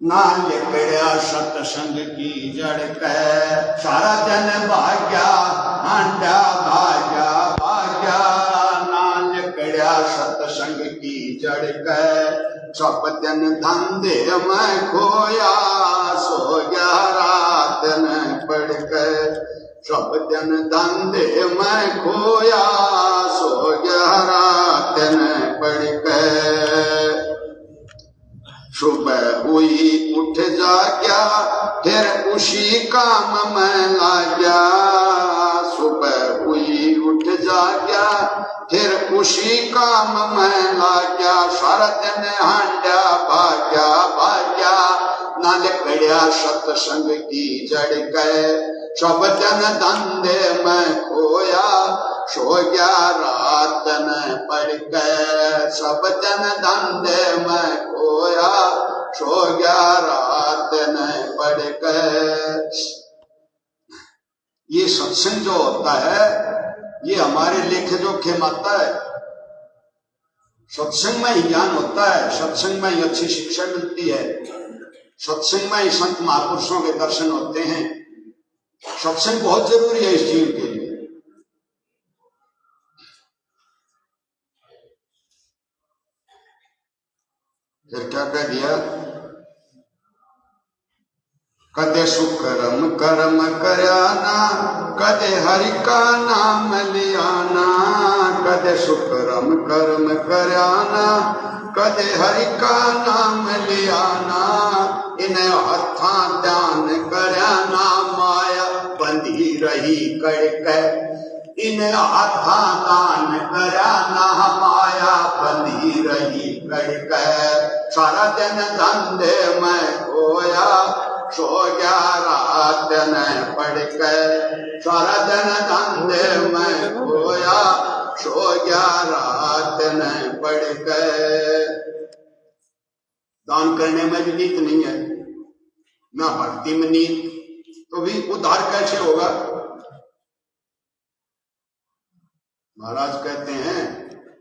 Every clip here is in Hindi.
ना लिकड़िया सतसंग की जड़ कह सारा जन भाग्या हांडा भाग्या भाग्या ना लिकड़िया सतसंग की जड़ कह सब दिन धंधे में खोया सो गया रात न पड़ के सब दिन धंधे में खोया सो गया रात न पड़ के सुबह हुई उठ जा गया फिर उसी काम में लग गया सुबह हुई उठ जा गया फिर उसी काम में लग गया सारा दिन हांडा भाग्या भाग्या ना लिकड़िया सतसंग की जड़ गए सब दिन धंधे में खोया सो गया रात न पड़ गए सब दिन धंधे में खोया सो गया रात न पड़ गए। ये सत्संग जो होता है ये हमारे लेखे जोखे में आता है। सत्संग में ही ज्ञान होता है, सत्संग में ही अच्छी शिक्षा मिलती है, सत्संग में ही संत महापुरुषों के दर्शन होते हैं। सत्संग बहुत जरूरी है इस जीवन के लिए। फिर क्या कह दिया, कदे सुकर्म कर्म करयाना कदे हरि का नाम लियाना कदे सुकर्म कर्म करयाना कदे हरि का नाम लियाना इन्हें हथा ध्यान करयाना माया बंधी रही कड़के इन्हें हथा दान करयाना माया बंधी रही कड़के सारा दिन धंधे में खोया सो गया रात न पड़ के सारा दिन धंधे में खोया सो गया रात न पड़ के। दान करने में भी नीत नहीं है ना भक्ति में नीत, तो भी उद्धार कैसे होगा। महाराज कहते हैं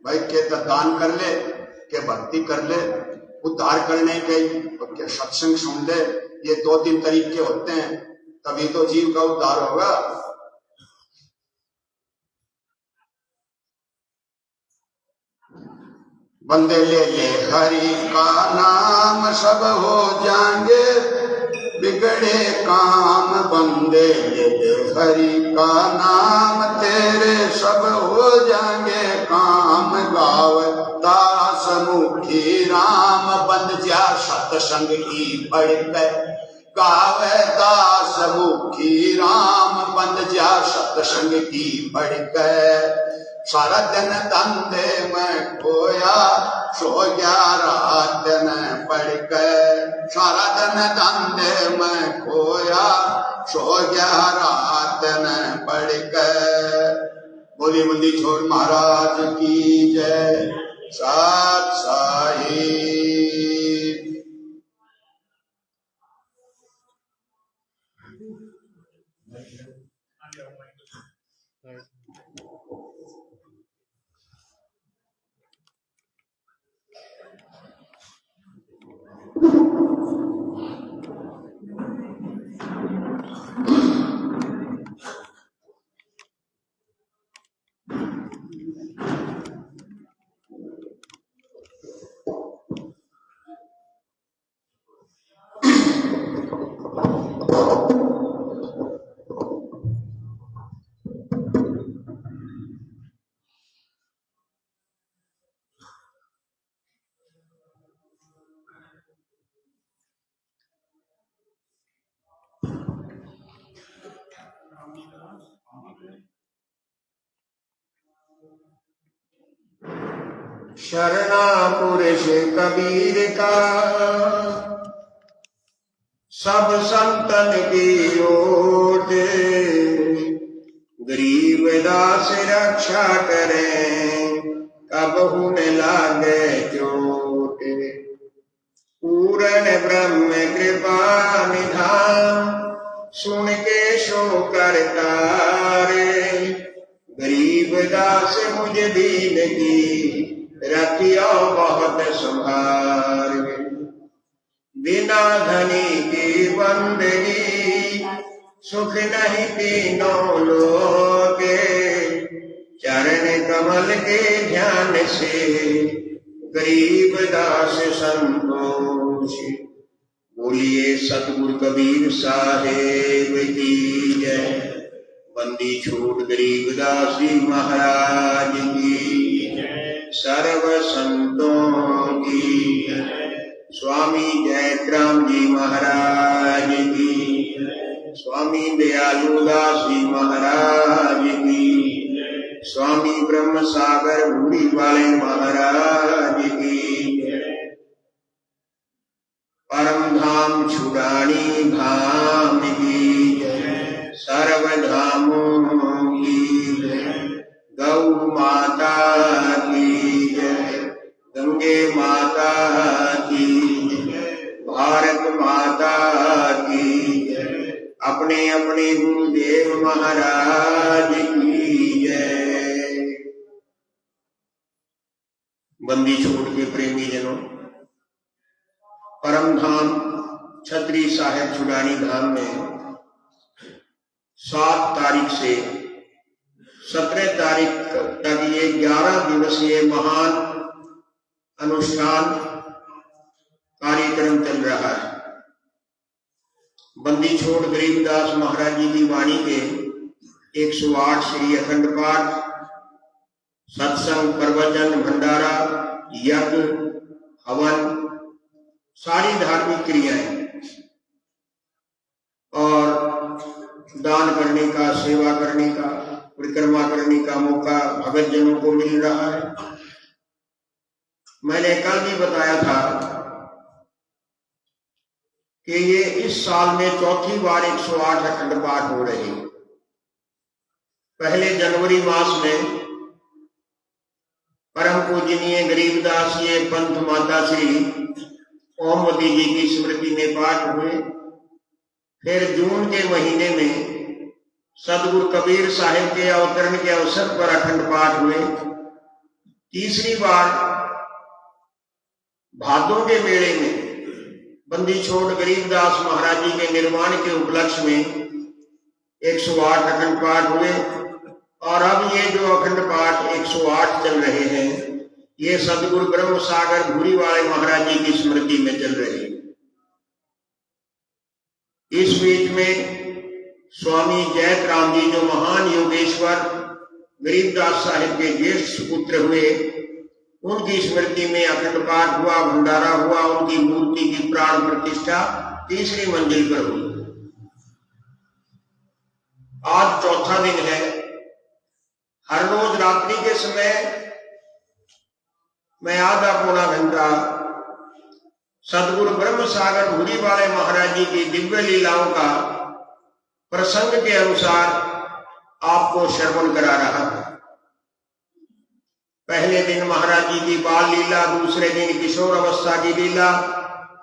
भाई के दान कर ले के भक्ति कर ले, उद्धार करने के के सत्संग सुन ले, ये दो तीन तरीके होते हैं, तभी तो जीव का उद्धार होगा। बंदे ले ले हरि का नाम सब हो जाएंगे बिगड़े काम बंदे ले ले हरि का नाम तेरे सब हो जाएंगे काम गाव दास मुखी राम बंद जा सत्संग की पड़ के गावे दास मुखी राम बंद जा सत्संग की पड़ के सारा दिन धंधे में खोया सो गया रात न पड़ के सारा दिन धंधे में खोया सो गया रात न पड़ के। बोली बुंदी छोड़ महाराज की जय। सात साहिब। शरणा पुरुष कबीर का सब संतन की ओट, गरीब दास रक्षा करें कबहु न लागे चोट। पूर्ण ब्रह्म कृपा निधान सुन के शो करतारे, गरीब दास मुझ दीन की रखियो बहुत संभार। बिना धनी की बंदगी सुख नहीं तीनों लोके। चरण कमल के ध्यान से गरीब दास संतोष। बोलिए सतगुरु कबीर साहेब की जय। बंदी छोड़ गरीबदास जी महाराज की जय। सर्व संतों की जय। स्वामी जयराम जी महाराज की जय। स्वामी दयालुदास जी महाराज की जय। स्वामी ब्रह्म सागर भूरी वाले महाराज की जय। परम धाम छुड़ानी धाम की जय। सर्व धामों की जय। गौ माता की जय। गंगे माता की जय। भारत माता की जय। अपने अपने गुरुदेव महाराज की जय। बंदी छोड़ के प्रेमी जनों, परम धाम छतरी साहेब छुड़ानी धाम में 7 तारीख से 17 तारीख तक ये 11 दिवसीय महान अनुष्ठान कार्यक्रम चल रहा है। बंदी छोड़ गरीबदास महाराज जी की वाणी के 108 श्री अखंड पाठ, सत्संग, प्रवचन, भंडारा, यज्ञ, हवन, सारी धार्मिक क्रियाएं और दान करने का, सेवा करने का, परिक्रमा करने का मौका भगत जनों को मिल रहा है। मैंने कल भी बताया था कि ये इस साल में चौथी बार 108 अखंड पाठ हो रहे हैं। पहले जनवरी मास में परम पूजनीय गरीबदास ये पंथ माता श्री ओमवती जी की स्मृति में पाठ हुए। फिर जून के महीने में सदगुरु कबीर साहिब के अवतरण के अवसर पर अखंड पाठ हुए। तीसरी बार भादों के मेले में बंदी छोड़ गरीबदास महाराज जी के निर्माण के उपलक्ष्य में 108 अखंड पाठ हुए। और अब ये जो अखंड पाठ 108 चल रहे हैं, ये सदगुरु ब्रह्म सागर भूरी वाले महाराज जी की स्मृति में चल रहे हैं। इस बीच में स्वामी जयराम जी जो महान योगेश्वर गरीबदास साहिब के ज्येष्ठ पुत्र हुए, उनकी स्मृति में अखंड पाठ हुआ, भंडारा हुआ, उनकी मूर्ति की प्राण प्रतिष्ठा तीसरी मंजिल पर हुई। आज चौथा दिन है। हर रोज रात्रि के समय मैं आधा पौना घंटा सदगुरु ब्रह्म सागर भूरी वाले महाराज जी की दिव्य लीलाओं का प्रसंग के अनुसार आपको श्रवण करा रहा हूं। पहले दिन महाराज जी की बाल लीला, दूसरे दिन किशोर अवस्था की लीला,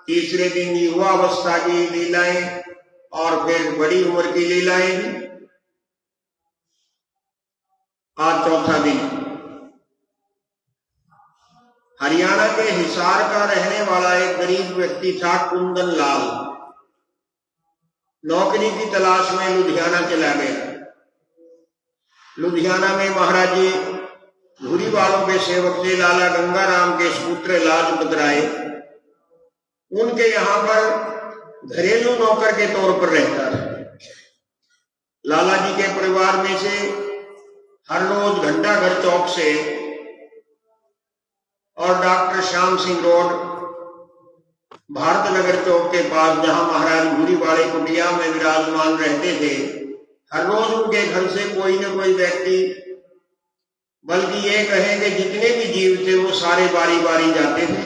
तीसरे दिन युवा अवस्था की लीलाएं और फिर बड़ी उम्र की लीलाएं भी। आज चौथा दिन। हरियाणा के हिसार का रहने वाला एक गरीब व्यक्ति था कुंदन लाल। नौकरी की तलाश में लुधियाना चला गया। लुधियाना में महाराज जी भूरी वालों के सेवक थे लाला गंगाराम के पुत्र लाजपत राय। उनके यहाँ पर घरेलू नौकर के तौर पर रहता था। लाला जी के परिवार में से हर रोज घंटाघर चौक से और डॉक्टर श्याम सिंह रोड, भारत नगर चौक के पास जहां महाराज भूरी वाले कुटिया में विराजमान रहते थे, हर रोज उनके घर से कोई न कोई व्यक्ति, बल्कि ये कहें कि जितने भी जीव थे वो सारे बारी बारी जाते थे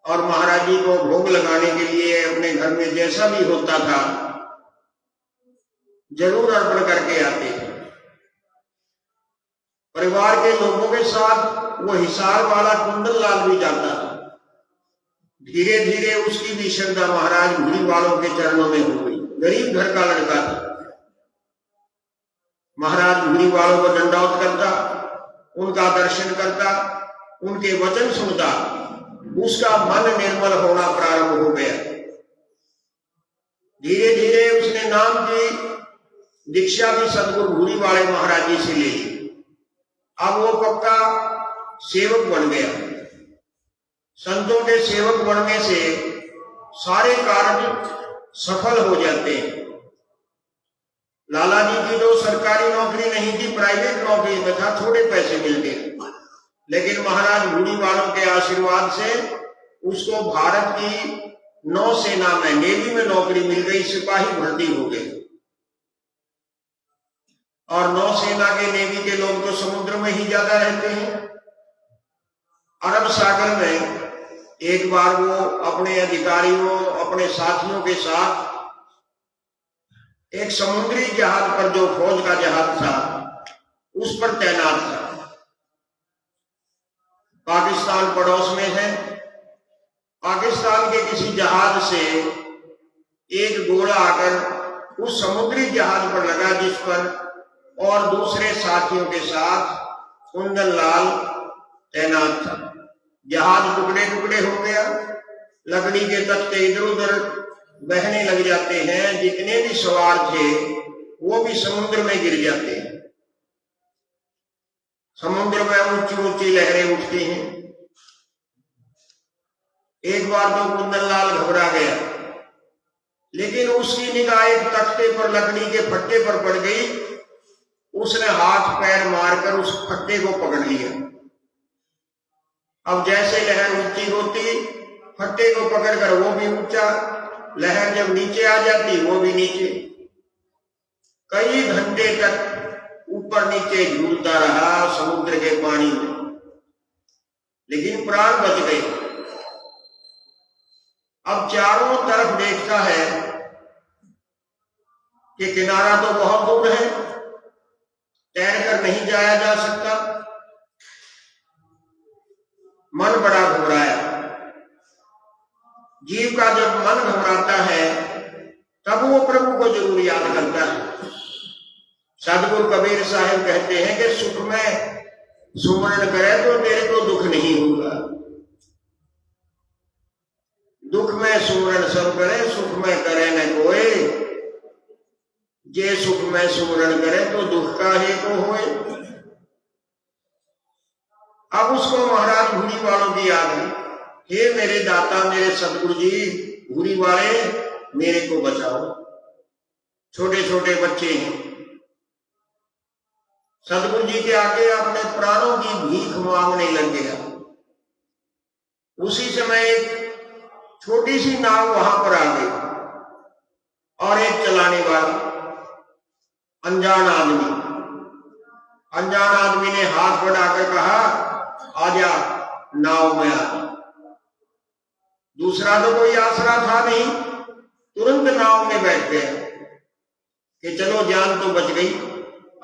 और महाराज जी को भोग लगाने के लिए अपने घर में जैसा भी होता था जरूर अर्पण करके आते थे। परिवार के लोगों के साथ वो हिसार वाला कुंदन लाल भी जाता था। धीरे धीरे उसकी भी श्रद्धा महाराज भूरी वालों के चरणों में हो गई। गरीब घर का लड़का था। महाराज भूरी वालों को दंडवत करता, उनका दर्शन करता, उनके वचन सुनता, उसका मन निर्मल होना प्रारंभ हो गया। दीक्षा भी सदगुरु भूरी वाले महाराज जी से ले ली। अब वो पक्का सेवक बन गया। संतों के सेवक बनने से सारे कार्य सफल हो जाते हैं। लाला जी की तो सरकारी नौकरी नहीं थी, प्राइवेट नौकरी में था, थोड़े पैसे मिलते, लेकिन महाराज भूरी वालों के आशीर्वाद से उसको भारत की नौसेना में, नेवी में नौकरी मिल गई, सिपाही भर्ती हो गए। और नौसेना के, नेवी के लोग तो समुद्र में ही ज्यादा रहते हैं। अरब सागर में एक बार वो अपने अधिकारियों, अपने साथियों के साथ एक समुद्री जहाज पर, जो फौज का जहाज था, उस पर तैनात था। पाकिस्तान पड़ोस में है। पाकिस्तान के किसी जहाज से एक गोला आकर उस समुद्री जहाज पर लगा, जिस पर और दूसरे साथियों के साथ कुंदन लाल तैनात था। जहाज टुकड़े टुकड़े हो गया, लकड़ी के तख्ते इधर उधर बहने लग जाते हैं, जितने भी सवार थे वो भी समुद्र में गिर जाते हैं। समुद्र में ऊंची ऊंची लहरें उठती हैं। एक बार तो कुंदन लाल घबरा गया, लेकिन उसकी निगाह एक तख्ते पर, लकड़ी के फट्टे पर पड़ गई। उसने हाथ पैर मारकर उस फट्टे को पकड़ लिया। अब जैसे लहर ऊंची होती, फट्टे को पकड़कर वो भी ऊंचा, लहर जब नीचे आ जाती वो भी नीचे। कई घंटे तक ऊपर नीचे झूलता रहा समुद्र के पानी में, लेकिन प्राण बच गए। अब चारों तरफ देखता है कि किनारा तो बहुत दूर है, तैरकर नहीं जाया जा सकता। मन बड़ा घबराया। जीव का जब मन घबराता है तब वो प्रभु को जरूर याद करता है। सदगुरु कबीर साहिब कहते हैं कि सुख में सुमरण करे तो तेरे को दुख नहीं होगा। दुख में सुमरण सब करे, सुख में करे न कोई। जे सुख में सुमरण करे तो दुख का ही को होए। अब उसको महाराज भूरी वालों की याद है। हे मेरे दाता, मेरे सदगुरु जी भूरी वाले, मेरे को बचाओ। छोटे छोटे बच्चे हैं। सदगुरु जी के आगे अपने प्राणों की भीख मांगने लग गया। उसी समय एक छोटी सी नाव वहां पर आ गई और एक चलाने वाला अनजान आदमी ने हाथ बढ़ाकर कहा, आजा नाव में आ। दूसरा तो कोई आसरा था नहीं, तुरंत नाव में बैठ गया कि चलो जान तो बच गई,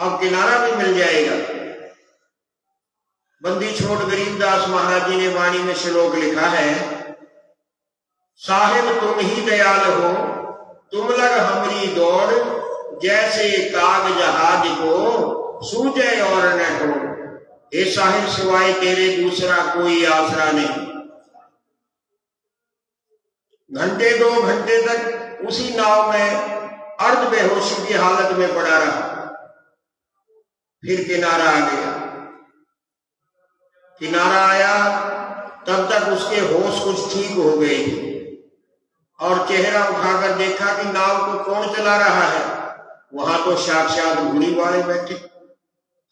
अब किनारा भी मिल जाएगा। बंदी छोड़ गरीबदास महाराज जी ने वाणी में श्लोक लिखा है, साहिब तुम ही दयाल हो, तुम लग हमरी दौड़, जैसे काग जहाज को सूझे और न हो। हे साहिब सिवाय तेरे दूसरा कोई आसरा नहीं। घंटे 2 घंटे तक उसी नाव में अर्ध बेहोशी की हालत में पड़ा रहा। फिर किनारा आ गया। किनारा आया तब तक उसके होश कुछ ठीक हो गए और चेहरा उठाकर देखा कि नाव को कौन चला रहा है। वहां तो साक्षात भूरी वाले बैठे,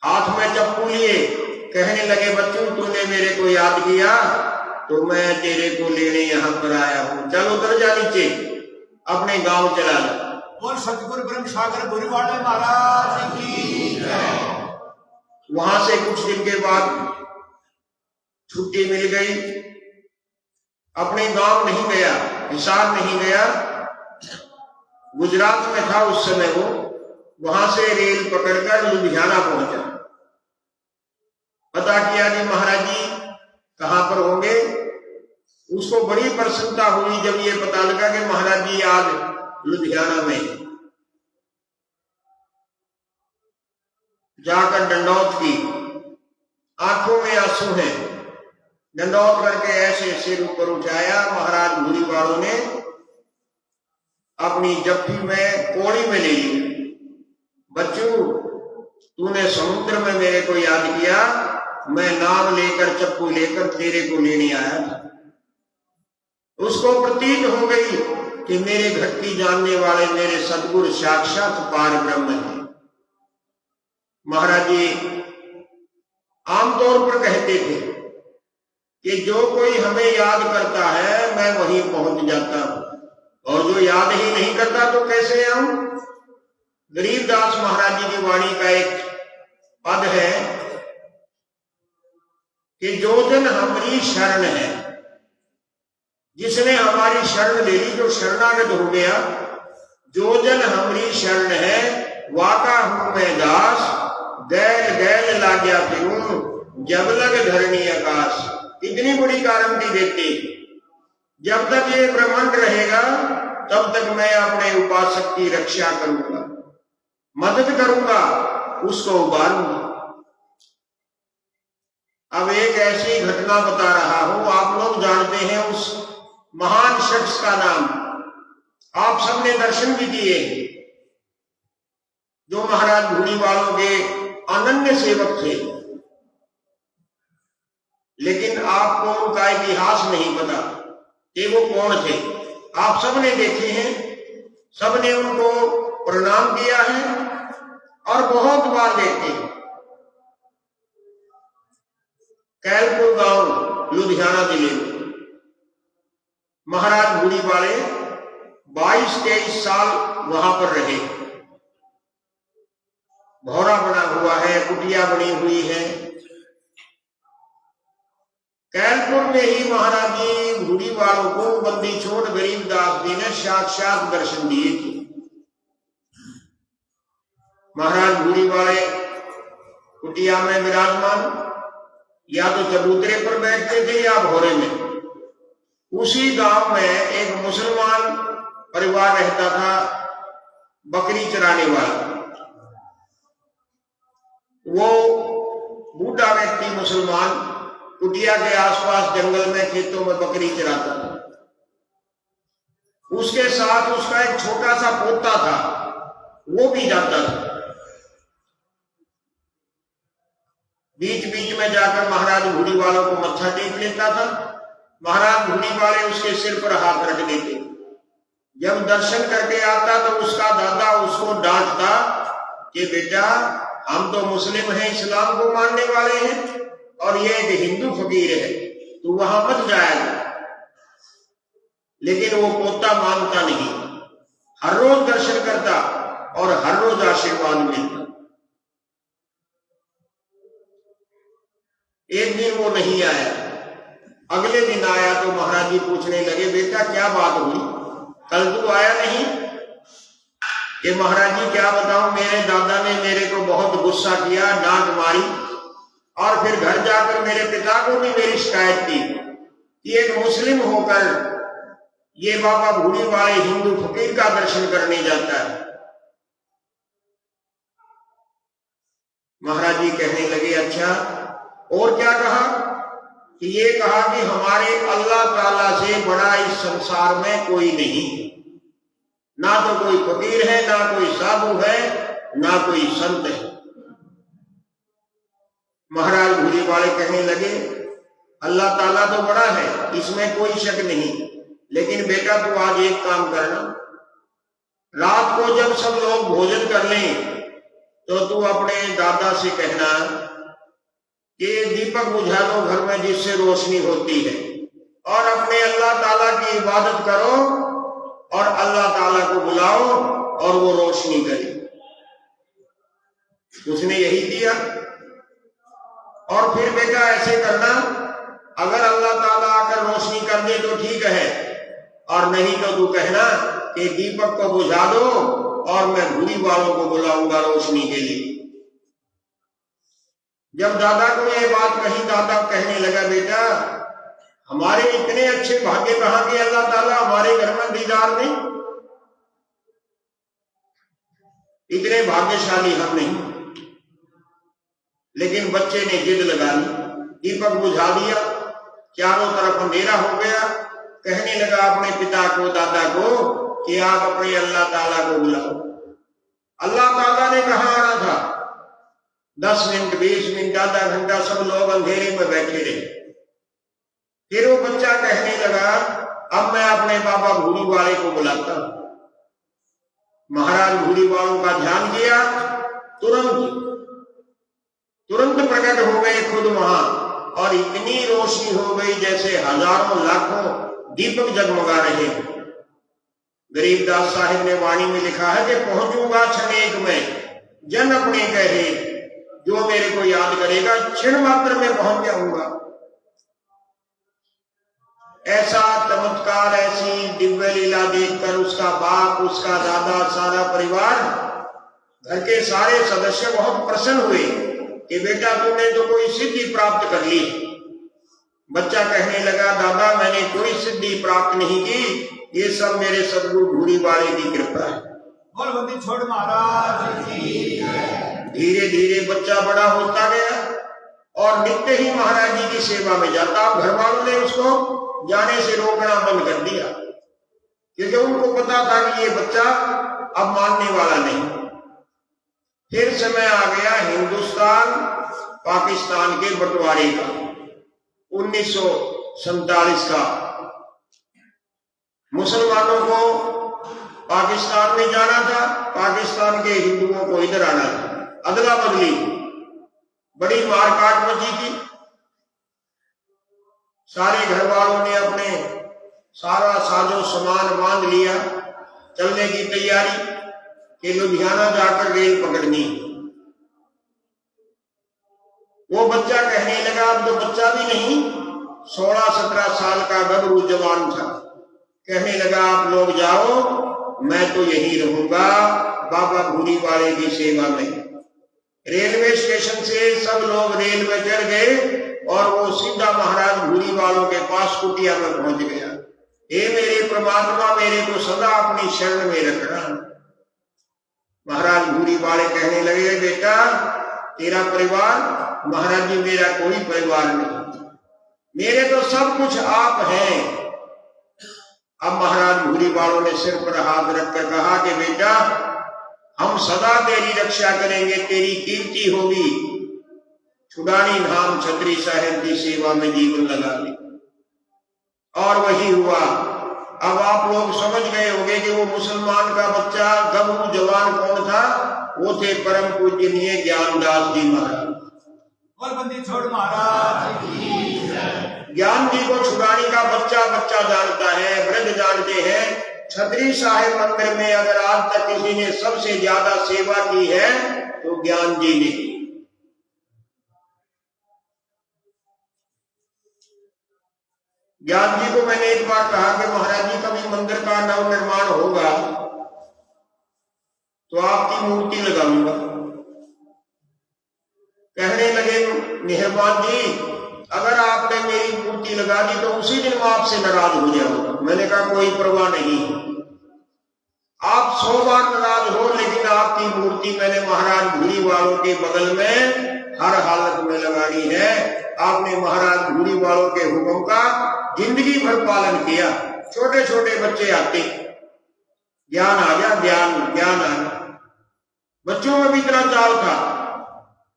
हाथ में चप्पू लिए, कहने लगे, बच्चों तूने मेरे को याद किया तो मैं तेरे को लेने यहाँ पर आया हूँ। चल उतर जा नीचे, अपने गांव चला लो। और सतगुरु ब्रह्म सागर भूरी वाले महाराज की जय। वहां से कुछ दिन के बाद छुट्टी मिल गई। अपने गांव नहीं गया, हिसार नहीं गया, गुजरात में था उस समय वो। वहां से रेल पकड़कर लुधियाना पहुंचा। पता किया कि महाराज जी कहां पर होंगे। उसको बड़ी प्रसन्नता हुई जब ये पता लगा कि महाराज जी आज लुधियाना में। जाकर दंडौत की, आंखों में आंसू हैं। दंडौत करके ऐसे सिर ऊपर उठाया। महाराज भूरी वालों ने अपनी जप्फी में कोड़ी में ले ली। बच्चू, तूने समुद्र में मेरे को याद किया, मैं नाव लेकर चप्पू लेकर तेरे को लेने आया था। उसको प्रतीत हो गई कि मेरे भक्ति जानने वाले मेरे सद्गुरु साक्षात पार ब्रह्म है। महाराज जी आमतौर पर कहते थे कि जो कोई हमें याद करता है मैं वहीं पहुंच जाता हूं, और जो याद ही नहीं करता तो कैसे आऊं। गरीबदास महाराज जी की वाणी का एक पद है कि जो जन हमारी शरण है, जिसने हमारी शरण ले ली, जो शरणागत हो गया, जो जन हमारी शरण है वाका हूं मैं दास, गैल गैल लाग्या फिरूं जब लग धरणी आकाश। इतनी बड़ी गारंटी देते, जब तक ये ब्रह्मांड रहेगा तब तक मैं अपने उपासक की रक्षा करूंगा, मदद करूंगा, उसको उबारूंगा। अब एक ऐसी घटना बता रहा हूं, आप लोग जानते हैं उस महान शख्स का नाम, आप सबने दर्शन भी किए, जो महाराज भूरी वालों के अनन्य सेवक थे, लेकिन आपको उनका इतिहास नहीं पता कि वो कौन थे। आप सबने देखे हैं, सबने उनको प्रणाम किया है और बहुत बार देखे हैं। कैलपुर गांव लुधियाना जिले में महाराज भूरी वाले 22-23 साल वहां पर रहे। भौरा बना हुआ है, कुटिया बनी हुई है। कैलपुर में ही महाराज जी भूरी वालों को बंदी छोड़ गरीबदास जी ने साक्षात दर्शन दिए थे। महाराज भूरी वाले कुटिया में विराजमान, या तो चबूतरे पर बैठते थे या भौरे में। उसी गांव में एक मुसलमान परिवार रहता था, बकरी चराने वाला। वो बूढ़ा व्यक्ति मुसलमान कुटिया के आसपास जंगल में खेतों में बकरी चराता था। उसके साथ उसका एक छोटा सा पोता था, वो भी जाता था। बीच बीच में जाकर महाराज भूरी वालों को मत्था टेक लेता था। महाराज भूरी वाले उसके सिर पर हाथ रख देते। जब दर्शन करके आता तो उसका दादा उसको डांटता कि बेटा, हम तो मुस्लिम हैं, इस्लाम को मानने वाले हैं, और ये एक हिंदू फकीर है, तू वहां मत जाएगा। लेकिन वो पोता मानता नहीं, हर रोज दर्शन करता और हर रोज आशीर्वाद मिलता। एक दिन वो नहीं आया, अगले दिन आया तो महाराज जी पूछने लगे, बेटा क्या बात हुई, कल तू आया नहीं? कि महाराज जी क्या बताऊं, मेरे दादा ने मेरे को बहुत गुस्सा किया, डांट मारी, और फिर घर जाकर मेरे पिता को भी मेरी शिकायत की कि एक मुस्लिम होकर ये बाबा भूरी वाले हिंदू फकीर का दर्शन करने जाता है। महाराज जी कहने लगे, अच्छा और क्या कहा? कि ये कहा कि हमारे अल्लाह ताला से बड़ा इस संसार में कोई नहीं, ना तो कोई फकीर है, ना कोई साधु है, ना कोई संत है। महाराज भूरी वाले कहने लगे, अल्लाह ताला तो बड़ा है, इसमें कोई शक नहीं, लेकिन बेटा तू आज एक काम करना, रात को जब सब लोग भोजन कर लें तो तू अपने दादा से कहना कि दीपक बुझा दो घर में जिससे रोशनी होती है, और अपने अल्लाह ताला की इबादत करो और अल्लाह ताला को बुलाओ और वो रोशनी करे। उसने यही किया। और फिर बेटा ऐसे करना, अगर अल्लाह ताला आकर रोशनी कर दे तो ठीक है, और नहीं तो तू कहना कि दीपक को बुझा दो और मैं भूरी वालों को बुलाऊंगा रोशनी के लिए। जब दादा को ये बात कही, दादा कहने लगा, बेटा हमारे इतने अच्छे भाग्य कहां के अल्लाह ताला हमारे घर में दीदार नहीं, इतने भाग्यशाली हम नहीं। लेकिन बच्चे ने जिद लगा ली, दीपक बुझा दिया, चारों तरफ अंधेरा हो गया। कहने लगा अपने पिता को, दादा को, कि आप अपने अल्लाह ताला को बुलाओ। अल्लाह ताला ने कहा आना था। 10 मिनट 20 मिनट आधा घंटा सब लोग अंधेरे में बैठे रहे। फिर वो बच्चा कहने लगा अब मैं अपने बाबा भूरी वाले को बुलाता हूं। महाराज भूरी वालों का ध्यान किया, तुरंत प्रकट हो गए खुद वहां, और इतनी रोशनी हो गई जैसे हजारों लाखों दीपक जगमगा रहे हैं। गरीबदास साहिब ने वाणी में लिखा है कि पहुंचूंगा क्षण एक में, जन अपने कहे जो मेरे को याद करेगा, क्षण मात्र में पहुंच जाऊंगा। ऐसा चमत्कार, ऐसी दिव्य लीला देखकर उसका बाप, उसका दादा, सारा परिवार, घर के सारे सदस्य बहुत प्रसन्न हुए कि बेटा तूने तो कोई सिद्धि प्राप्त कर ली। बच्चा कहने लगा दादा मैंने कोई सिद्धि प्राप्त नहीं की, ये सब मेरे सदगुरु भूरी वाले की कृपा है। बोल बंदी छोड़ महाराज की। धीरे धीरे बच्चा बड़ा होता गया और नित्य ही महाराज जी की सेवा में जाता। घर वालों ने उसको जाने से रोकना बंद कर दिया, क्योंकि उनको पता था कि ये बच्चा अब मानने वाला नहीं। फिर समय आ गया हिंदुस्तान पाकिस्तान के बंटवारे का, 1947 का। मुसलमानों को पाकिस्तान में जाना था, पाकिस्तान के हिंदुओं को इधर आना था, अदला बदली, बड़ी मारकाट मची थी। सारे घर वालों ने अपने सारा साजो सामान बांध लिया, चलने की तैयारी कि लुधियाना जाकर रेल पकड़नी। वो बच्चा कहने लगा, अब तो बच्चा भी नहीं, 16-17 साल का गबरू जवान था, कहने लगा आप लोग जाओ, मैं तो यहीं रहूंगा बाबा भूरी वाले की सेवा में। रेलवे स्टेशन से सब लोग रेल में चढ़ गए और वो सीधा महाराज भूरी वालों के पास कुटिया में पहुंच गया। हे मेरे परमात्मा, मेरे को सदा अपनी शरण में रखना। महाराज भूरी वाले कहने लगे बेटा तेरा परिवार, महाराज जी मेरा कोई परिवार नहीं, मेरे तो सब कुछ आप हैं। अब महाराज भूरी वालों ने सिर पर हाथ रखकर कहा कि बेटा हम सदा तेरी रक्षा करेंगे, तेरी कीर्ति होगी। छुड़ानी धाम छतरी साहिब की सेवा में जीवन लगा ली, और वही हुआ। अब आप लोग समझ गए होंगे कि वो मुसलमान का बच्चा गबरू जवान कौन था। वो थे परम पूजनीय ज्ञानदास जी महाराज। बोल बंदी छोड़ महाराज की। ज्ञान जी को छुड़ानी का बच्चा बच्चा जानता है, वृद्ध जानते हैं। छतरी साहिब मंदिर में अगर आज तक किसी ने सबसे ज्यादा सेवा की है तो ज्ञान जी ने की। ज्ञान जी को मैंने एक बार कहा कि महाराज जी कभी मंदिर का नव निर्माण होगा तो आपकी मूर्ति लगाऊंगा। कहने लगे मेहरबान जी अगर आपने मेरी मूर्ति लगा दी तो उसी दिन मैं आपसे नाराज हो जाऊंगा। मैंने कहा कोई परवाह नहीं, आप 100 बार नाराज हो, लेकिन आपकी मूर्ति मैंने महाराज भूरी वालों के बगल में हर हालत में लगानी है। आपने महाराज भूरी वालों के हुक्म का जिंदगी भर पालन किया। छोटे छोटे बच्चे आते, ज्ञान आ गया, ज्ञान आ गया। बच्चों में भी इतना चाव था।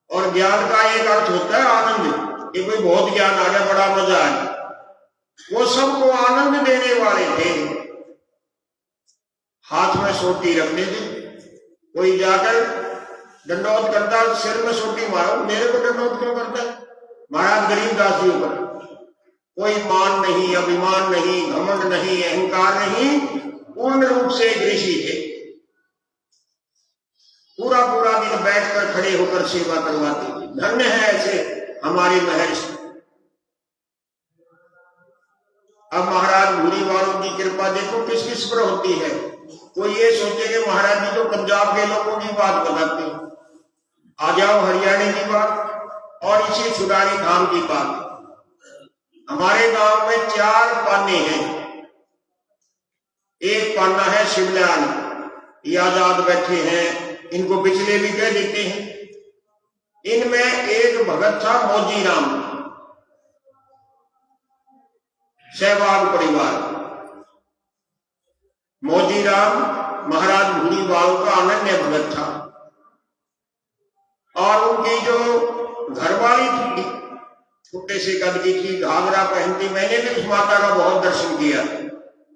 और ज्ञान का एक अर्थ होता है आनंद, कि कोई बहुत ज्ञान आ गया, बड़ा मजा आ गया। वो सबको आनंद देने वाले थे। हाथ में सोटी रखने थे, कोई जाकर दंडौत करता, सिर में सोटी मारो, मेरे को दंडौत क्यों करता है? महाराज गरीबदास जी पर कोई मान नहीं, अभिमान नहीं, घमंड नहीं, अहंकार नहीं, पूर्ण रूप से एक ऋषि थे। पूरा पूरा दिन बैठकर खड़े होकर सेवा करवाते थे। धन्य है ऐसे हमारे महर्षि। अब महाराज भूरी वालों की कृपा देखो किस किस पर होती है। कोई ये सोचे कि महाराज जी तो पंजाब के लोगों की बात बताते हैं, आ जाओ हरियाणा की बात और इसी छुड़ानी धाम की बात। हमारे गांव में 4 पाने हैं। एक पाना है शिवलाल, ये आजाद बैठे हैं, इनको बिचले भी कह देते हैं। इनमें एक भगत था मौजी राम, सहवाग परिवार। मौजीराम महाराज भूरीवाल का अनन्य भगत था और उनकी जो घरवाली थी छोटे से कद की थी, घाघरा पहनती। मैंने भी उस माता का बहुत दर्शन किया।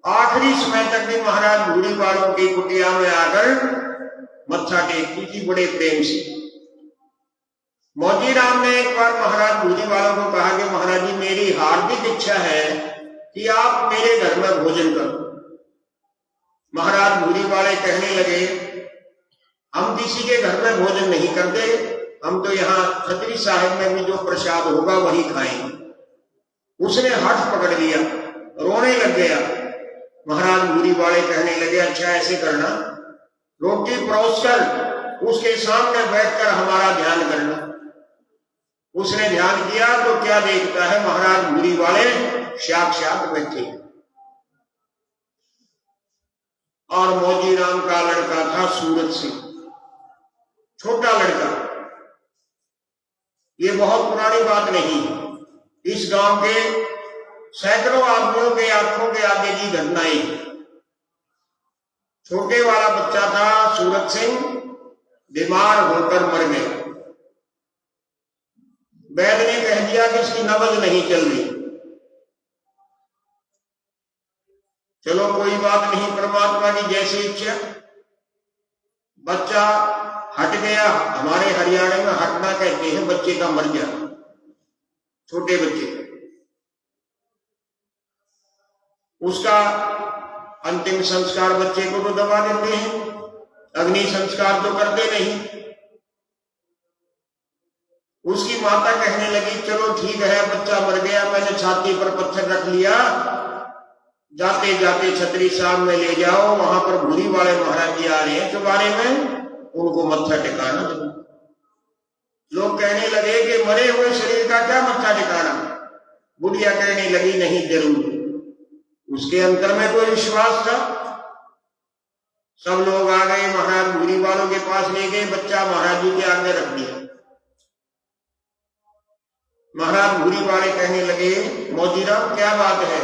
आखिरी समय तक भी महाराज भूरीवालों की कुटिया में आकर मत्था टेकती थी बड़े प्रेम से। मौजीराम ने एक बार महाराज भूरीवालों को कहा कि महाराज जी, मेरी हार्दिक इच्छा है कि आप मेरे घर में भोजन करो। महाराज भूरीवाले कहने लगे, हम किसी के घर में भोजन नहीं करते, हम तो यहाँ छतरी साहिब में भी जो प्रसाद होगा वही खाएंगे। उसने हठ पकड़ लिया, रोने लग गया। महाराज भूरीवाले कहने लगे, अच्छा ऐसे करना, रोटी परोस कर उसके सामने बैठकर हमारा ध्यान करना। उसने ध्यान किया तो क्या देखता है, महाराज भूरीवाले साक्षात बैठे और मौजीराम का लड़का था सूरत सिंह, छोटा लड़का। ये बहुत पुरानी बात नहीं है, इस गांव के सैकड़ों आदमियों के आंखों के आगे की घटनाएं। छोटे वाला बच्चा था सूरत सिंह, बीमार होकर मर गया। वैद्य ने कह दिया कि इसकी नबज नहीं चल रही। चलो कोई बात नहीं, परमात्मा की जैसी इच्छा। बच्चा हट गया। हमारे हरियाणा में हटना कहते हैं बच्चे का मर जाना, छोटे बच्चे का। उसका अंतिम संस्कार बच्चे को तो दबा देते हैं, अग्नि संस्कार तो करते नहीं। उसकी माता कहने लगी, चलो ठीक है, बच्चा मर गया, मैंने छाती पर पत्थर रख लिया, जाते जाते छतरी साहब में ले जाओ, वहां पर भूरीवाले महाराज जी आ रहे हैं चुबारे में, उनको मत्था टिकाना। लोग कहने लगे कि मरे हुए शरीर का क्या मत्था टिकाना। बुढ़िया कहने लगी, नहीं जरूर। उसके अंतर में कोई विश्वास था। सब लोग आ गए, महाराज भूरीवालों के पास ले गए, बच्चा महाराज जी के आगे रख दिया। महाराज भूरीवाले कहने लगे, मौजीराम क्या बात है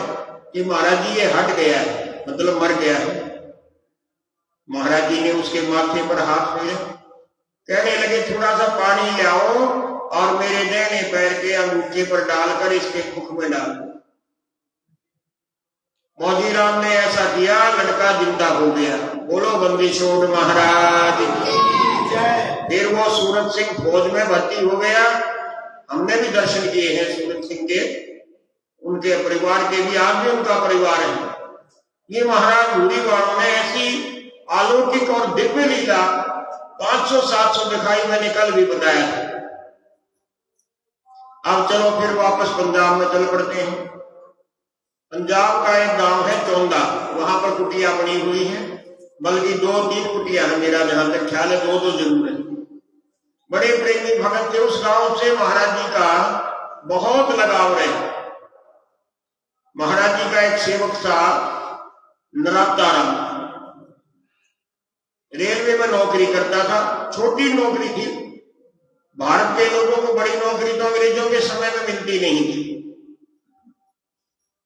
कि महाराज जी ये हट गया है, मतलब मर गया है। महाराज जी ने उसके माथे पर हाथ फेरे, कहने लगे, थोड़ा सा पानी ले आओ और मेरे दाहिने पैर के अंगूठे पर डालकर इसके मुख में डाल दो। मौजीराम ने ऐसा किया, लड़का जिंदा हो गया। बोलो बंदी छोड़ महाराज की जय। फिर वो सूरत सिंह फौज में भर्ती हो गया। हमने भी दर्शन किए हैं सूरत सिंह के, उनके परिवार के भी, आज भी उनका परिवार है। ये महाराज भूरीवालों ने ऐसी अलौकिक और दिव्य लीला 500-700 दिखाई, मैंने कल भी बताया था। अब चलो फिर वापस पंजाब में चल पड़ते हैं। पंजाब का एक गांव है चौंदा, वहां पर कुटिया बनी हुई है, बल्कि 2-3 कुटिया है, मेरा जहां तक ख्याल है 2 जरूर है। बड़े प्रेमी भगत थे। उस गांव से महाराज जी का बहुत लगाव रहे। महाराज जी का एक सेवक था नराताराम, रेलवे में नौकरी करता था। छोटी नौकरी थी, भारत के लोगों को बड़ी नौकरी तो अंग्रेजों के समय में मिलती नहीं थी।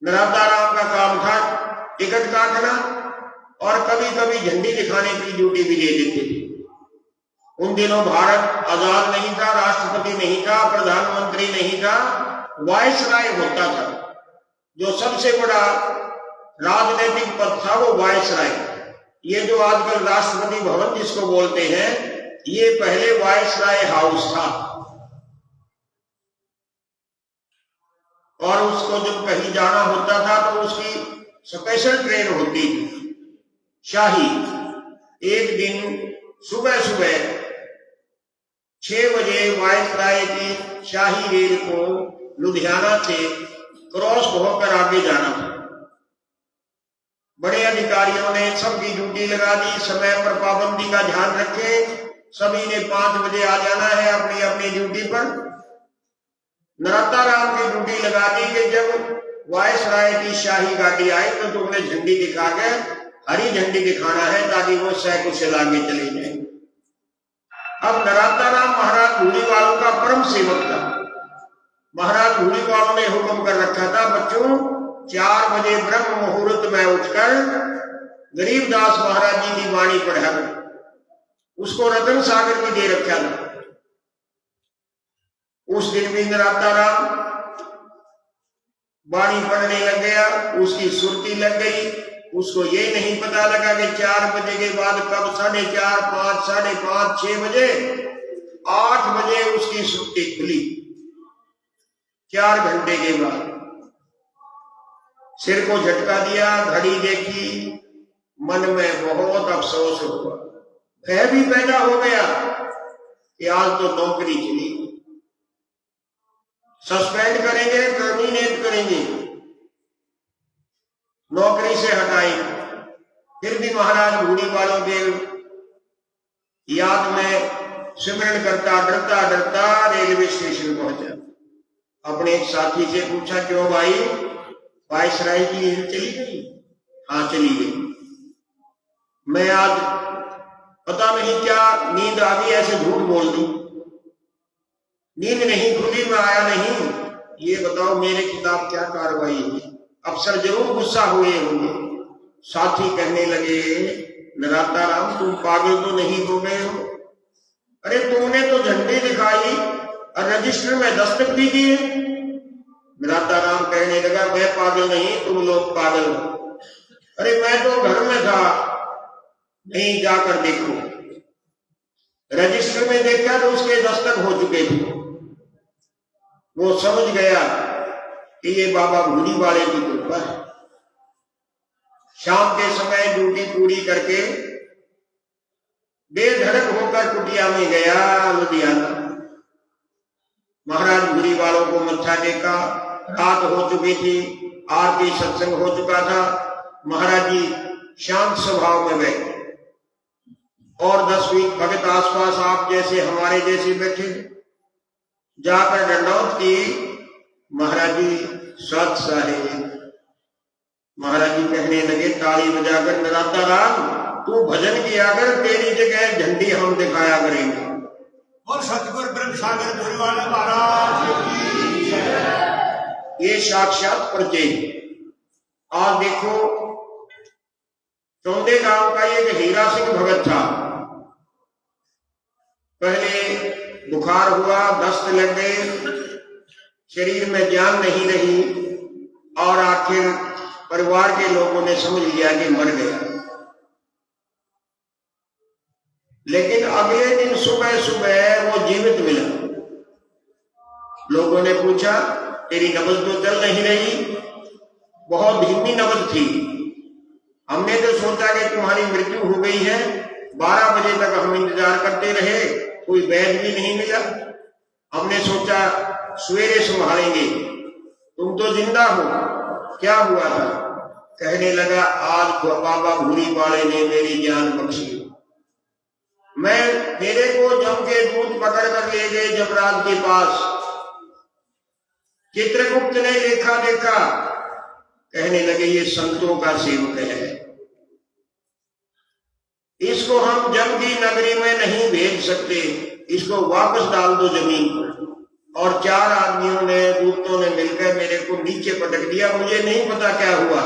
नराताराम का काम था टिकट काटना और कभी कभी झंडी दिखाने की ड्यूटी भी दे देते थे। उन दिनों भारत आजाद नहीं था, राष्ट्रपति नहीं था, प्रधानमंत्री नहीं था, वायसराय होता था। जो सबसे बड़ा राजनीतिक पद था वो वायसराय। ये जो आजकल राष्ट्रपति भवन जिसको बोलते हैं, ये पहले वायसराय हाउस था। और उसको जब कहीं जाना होता था तो उसकी स्पेशल ट्रेन होती थी, शाही। एक दिन सुबह सुबह 6 बजे वायसराय की शाही रेल को लुधियाना से क्रॉस होकर आगे जाना था। बड़े अधिकारियों ने सबकी ड्यूटी लगा दी, समय पर पाबंदी का ध्यान रखें, सभी ने 5 बजे आ जाना है अपनी अपनी ड्यूटी पर। नराताराम की ड्यूटी लगा दी कि जब वायसराय की शाही गाड़ी आई तो तुमने झंडी दिखा के हरी झंडी दिखाना है ताकि वो सैकुशल आगे चले जाए। अब नराताराम महाराज भूरीवालों का परम सेवक था। महाराज भूरीवालों ने हुक्म कर रखा था, बच्चों 4 बजे ब्रह्म मुहूर्त में उठकर गरीबदास महाराज जी की वाणी पढ़ा कर उसको रतन सागर भी दे रखा था। उस दिन भी नराता राम वाणी पढ़ने लग गया, उसकी सुरती लग गई। उसको ये नहीं पता लगा कि 4 बजे के बाद कब 4:30, 5, 5:30, 6 बजे, 8 बजे उसकी सुरती खुली। 4 घंटे के बाद सिर को झटका दिया, घड़ी देखी, मन में बहुत अफसोस हुआ। भय भी पैदा हो गया कि आज तो नौकरी चली, सस्पेंड करेंगे, टर्मिनेट करेंगे, नौकरी से हटाएंगे। फिर भी महाराज घूड़ी वालों के याद में सिमरन करता डरता डरता रेलवे स्टेशन पहुंचा। अपने एक साथी से पूछा, क्यों भाई, वायसराय की नींद चली गई? हाँ चली गई। मैं आज पता नहीं क्या नींद आ गई, ऐसे झूठ बोल दी, नींद नहीं खुली, मैं आया नहीं। ये बताओ मेरे खिलाफ क्या कार्रवाई हुई? अफसर जरूर गुस्सा हुए होंगे। साथी कहने लगे, नराता राम तुम पागल तो नहीं हो गए हो? अरे तुमने तो झंडी दिखाई और रजिस्टर में दस्तक भी दिए। नराता राम कहने लगा, मैं पागल नहीं, तुम लोग पागल हो। अरे मैं तो घर में था। नहीं, जाकर देखो। रजिस्टर में देखा तो उसके दस्तक हो चुके थे। वो समझ गया कि ये बाबा घूड़ी वाले की कृपा है। शाम के समय ड्यूटी पूरी करके बेधड़क होकर कुटिया में गया लुधियाना। महाराज घूड़ी वालों को मत्था टेका। रात हो चुकी थी, आरती सत्संग हो चुका था। महाराज जी शांत स्वभाव में बैठे और 10-20 भगत आसपास आप जैसे हमारे जैसे बैठे। जाकर दंडौत की। महाराज जी सत साहेब। महाराज जी कहने लगे ताली बजाकर, नराता राम तू भजन किया कर, तेरी जगह झंडी हम दिखाया करेंगे। और सतगुरु ब्रह्म सागर धुरी वाले महाराज की जय। ये साक्षात परिचय। आज देखो, चौंदे गांव का एक हीरा सिंह भगत था। पहले बुखार हुआ, दस्त लग गए, शरीर में जान नहीं रही और आखिर परिवार के लोगों ने समझ लिया कि मर गया। लेकिन अगले दिन सुबह सुबह वो जीवित मिला। लोगों ने पूछा, तेरी नबज तो चल नहीं रही, बहुत धीमी नबज थी। हमने तो सोचा कि तुम्हारी मृत्यु हो गई है। 12 बजे तक हम इंतजार करते रहे, कोई वैद्य भी नहीं मिला। हमने सोचा सवेरे संभालेंगे, तुम तो जिंदा हो, क्या हुआ था? कहने लगा, आज बाबा घूड़ी वाले ने मेरी जान बख्शी। मेरे को जम के दूत पकड़ कर ले गए जमराज के पास। चित्रगुप्त ने लेखा देखा, कहने लगे ये संतों का सेवक है, इसको हम जम की नगरी में नहीं भेज सकते, इसको वापस डाल दो जमीन पर। और 4 आदमियों ने, दूतों ने मिलकर मेरे को नीचे पटक दिया। मुझे नहीं पता क्या हुआ।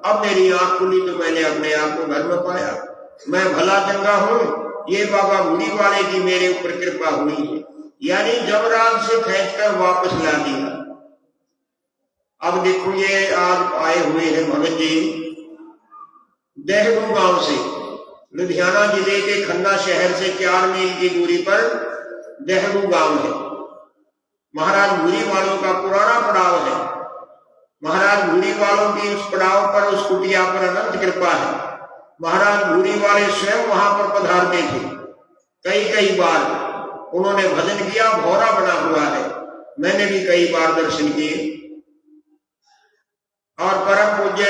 अब मेरी आंख खुली तो मैंने अपने आप को घर में पाया। मैं भला चंगा हूं, ये बाबा घूड़ी वाले की मेरे ऊपर कृपा हुई है। यानी जमराज से खींचकर वापस ला दिया। अब देखो, ये आज आए हुए हैं भगत जी देहगू गांव से। लुधियाना जिले के खन्ना शहर से 4 मील की दूरी पर देहगू गांव है। महाराज घूड़ी वालों का पुराना पड़ाव है। महाराज घूड़ी वालों की उस पड़ाव पर, उस कुटिया पर अनंत कृपा है। महाराज घूड़ी वाले स्वयं वहां पर पधारते थे। कई बार उन्होंने भजन किया, भौरा बना हुआ है, मैंने भी कई बार दर्शन किए। और परम पूज्य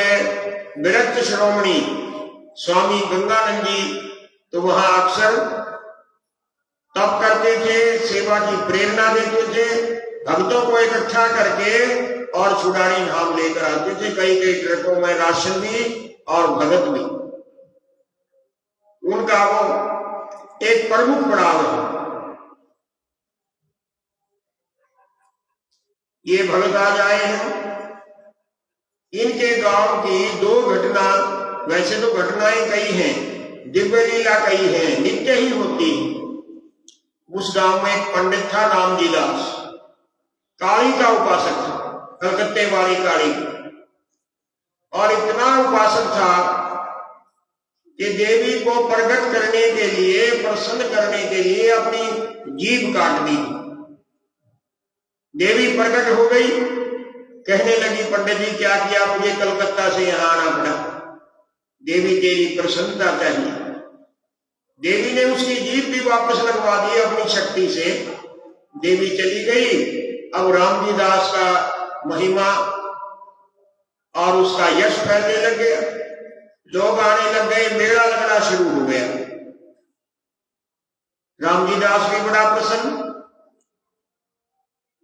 विरक्त श्रोमणी स्वामी गंगानंद जी तो वहां अक्सर तप करते थे, सेवा की प्रेरणा देते थे, भक्तों को इकट्ठा करके और छुड़ानी नाम लेकर आते थे। कई ट्रकों में राशन भी और भगत भी। उनका वो एक प्रमुख पड़ाव है। ये भगत आज आए हैं। इनके गांव की 2 घटना वैसे तो घटनाएं कई हैं, दिव्य लीला कई हैं, नित्य ही होती है। उस गांव में एक पंडित था रामजी दास, काली का उपासक था, कलकत्ते वाली काली, और इतना उपासक था कि देवी को प्रकट करने के लिए, प्रसन्न करने के लिए अपनी जीभ काट दी। देवी प्रकट हो गई, कहने लगी पंडित जी क्या किया, मुझे कलकत्ता से यहां आना पड़ा, देवी तेरी प्रसन्नता चाहिए। देवी ने उसकी जीभ भी वापस लगवा दी अपनी शक्ति से। देवी चली गई। अब रामजी दास का महिमा और उसका यश फैलने लग गया, लोग आने लग गए, मेला लगना शुरू हो गया। रामजी दास भी बड़ा प्रसन्न।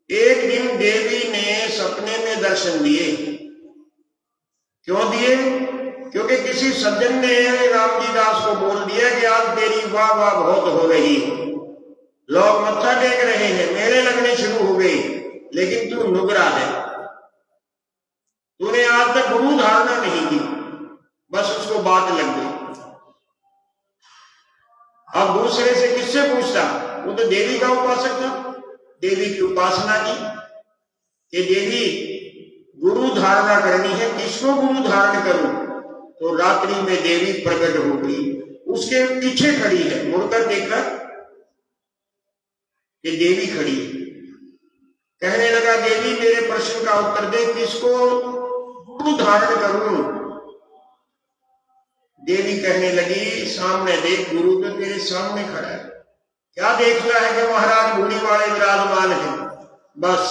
एक दिन देवी ने सपने में दर्शन दिए। क्यों दिए? क्योंकि किसी सज्जन ने रामजी दास को बोल दिया कि आज तेरी वाह वाह बहुत हो रही है, लोग मत्था टेक रहे हैं, मेले लगने शुरू हो गए, लेकिन तू नुगरा है, तूने आज तक गुरु धारणा नहीं की। बस उसको बात लग गई। अब दूसरे से किससे पूछता? वो तो देवी का उपासक था। देवी की उपासना की कि देवी गुरु धारणा करनी है, किसको गुरु धारण करूं? तो रात्रि में देवी प्रकट हो गई, उसके पीछे खड़ी है। मुड़कर देखा कि देवी खड़ी है। कहने लगा देवी मेरे प्रश्न का उत्तर दे, किसको गुरु धारण करूं? देवी कहने लगी सामने देख, गुरु तो तेरे सामने खड़ा है। क्या देख रहा है कि महाराज घोड़ी वाले विराजमान है। बस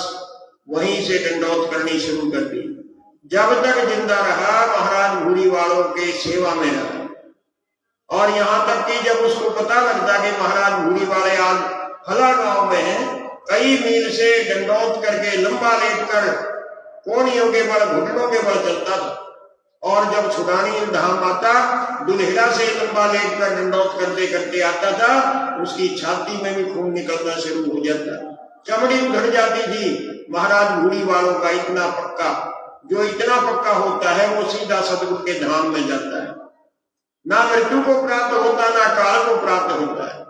वहीं से दंडौत करनी शुरू कर दी। जब तक जिंदा रहा महाराज घोड़ी वालों के सेवा में रहा। और यहां तक कि जब उसको पता लगता कि महाराज घोड़ी वाले आज फला गांव में है, कई मील से दंडौत करके लंबा लेटकर कोहनियों के बल, घुटनों के बल चलता था। और जब छुड़ानी धाम आता, दुल्हेड़ा से लंबा लेटकर दंडौत करते करते आता था, उसकी छाती में भी खून निकलना शुरू हो जाता, चमड़ी उधड़ जाती थी। महाराज घोड़ी वालों का इतना पक्का, जो इतना पक्का होता है वो सीधा सतगुरु के धाम में जाता है, ना मृत्यु को प्राप्त होता, ना काल को प्राप्त होता है।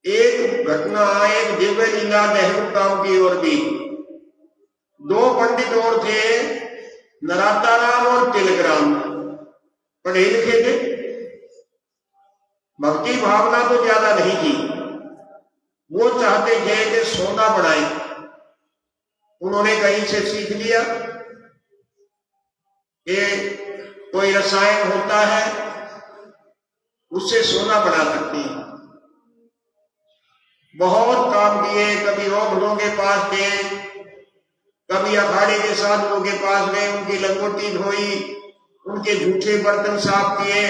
एक घटना, एक दिव्य लीला नेहरू गांव की ओर भी। दो पंडित और थे, नराता राम और तिलक राम, पढ़े लिखे थे, भक्ति भावना तो ज्यादा नहीं थी। वो चाहते थे कि सोना बनाए। उन्होंने कहीं से सीख लिया कि कोई रसायन होता है, उससे सोना बना सकते हैं। बहुत काम किए, कभी रोहड़ों के पास गए, कभी अखाड़े के साधुओं के पास गए, उनकी लंगोटी धोई, उनके झूठे बर्तन साफ किए,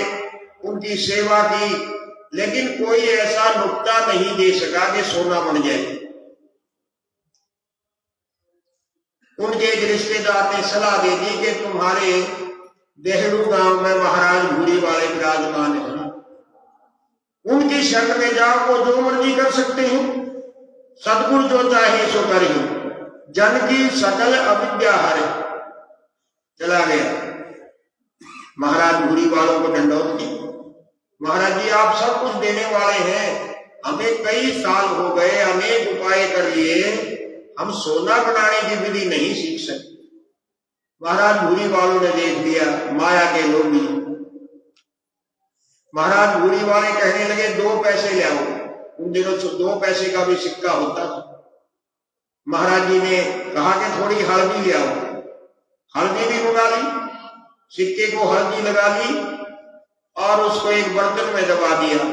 उनकी सेवा की, लेकिन कोई ऐसा नुक्ता नहीं दे सका कि सोना बन जाए। उनके एक रिश्तेदार ने सलाह दे दी कि तुम्हारे देहड़ू गांव में महाराज घोड़ी वाले विराजमान हैं, उनकी शरण में जाओ, वो जो मर्जी कर सकते हैं, सतगुरु जो चाहे सो करें, जन की सकल अविद्या हरे। चला गया, महाराज घोड़ी वालों को दंडौत की। महाराज जी आप सब कुछ देने वाले हैं, हमें कई साल हो गए, अनेक उपाय कर लिए, हम सोना बनाने की विधि नहीं सीख सकते। महाराज घोड़ी वालों ने देख लिया, माया के लोभी। महाराज घोड़ी वाले कहने लगे 2 पैसे ले आओ। उन दिनों 2 पैसे का भी सिक्का होता था। महाराज जी ने कहा कि थोड़ी हल्दी ले आओ। हल्दी भी मंगा ली, सिक्के को हल्दी लगा ली और उसको एक बर्तन में दबा दिया।